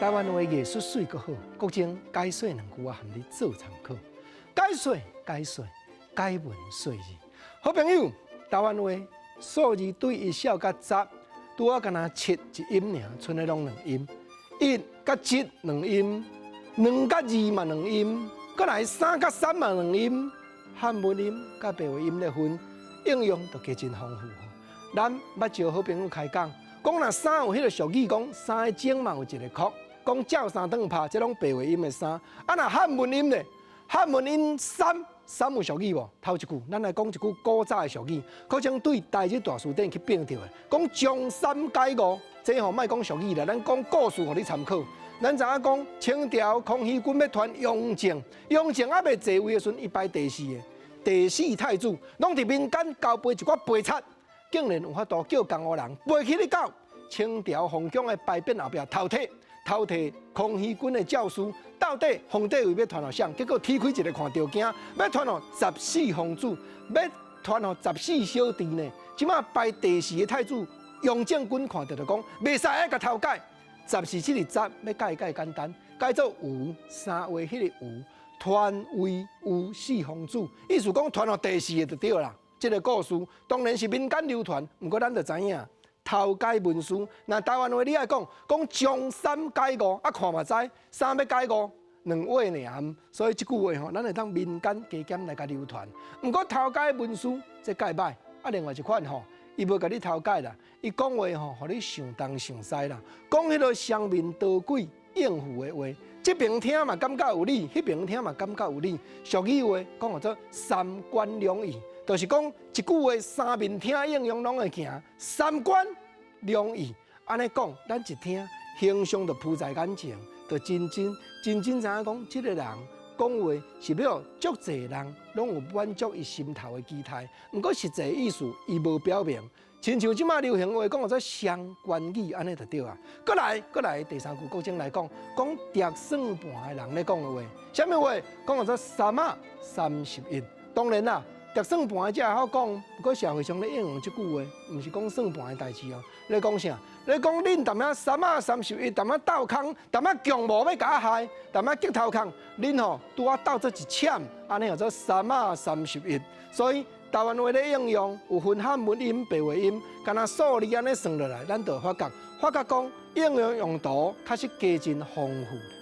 台湾话艺术水阁好，国情解说两句啊，含你做参考。解文说字。好朋友，台湾话数字对一小甲十，拄啊，敢若7一音尔，剩的拢2音。1甲72音，2甲2嘛2音，搁来3甲3嘛2音。汉文音甲白话音来分，应用就加真丰富。咱捌招好朋友开讲，讲若3有迄个俗语，讲3个钟嘛有一个哭，讲照3顿拍，这拢白话音的3。啊，若汉文音咧，汉文音3有俗语无？头一句，咱来讲一句古早的俗语，可将对台语大词典去并着的，讲将3解5，这吼莫讲俗语啦，咱讲故事互你参考。咱知影讲清朝康熙君要传雍正，雍正还未继位的时阵，伊排第4个，第4太子，拢伫民间交配一寡陪贼，竟然有法度叫江湖人背起你到清朝皇宫的牌匾后壁偷摕康熙君的诏书，到底皇帝位要传互谁？结果踢开一个看着惊，要传互14皇子，要传互14小弟呢。即马排第4个太子雍正君看到就讲，袂使爱甲偷改。14、7、10要改简单，改做吴3画迄个吴，传位吴4皇子，意思讲传到第4个就对啦。这个故事当然是民间流传，不过咱就知影偷改文书。那台湾话你爱讲将3解5，啊看嘛知3要解5，2画尔。所以这句话吼，咱会当民间加减来甲流传。不过偷改文书这改歹，啊另外一款吼。伊无甲你偷改啦，伊讲话吼，互你上东上西啦，讲迄个双面刀诡应付的话，这边听嘛感觉有理，迄边听嘛感觉有理。俗语话讲叫做三观两意，就是讲一句话3面听应用拢会行，三观两意。安尼讲，咱一听，形象就浮在眼前，就真知影讲，这个人讲话是要足侪人拢有满足伊心头的期待，毋过实际意思伊无表明。亲像即马流行话讲做双关语，安尼就对啊。搁来第3句，国情来讲，讲叠算盘的人咧讲的话，啥物话？讲做3啊31。当然啦，叠算盘才会好讲，不过社会上咧应用即句话，毋是讲算盘的代志哦。咧讲啥？咧讲恁淡仔3啊31，淡仔斗空，淡仔强无要甲害，淡仔激头空，恁吼拄啊斗做一忝，安尼叫做3啊31。所以台湾话咧应用有分汉文音、白话音，敢若数字安尼算落来，咱就发觉讲应用用途确实加真丰富。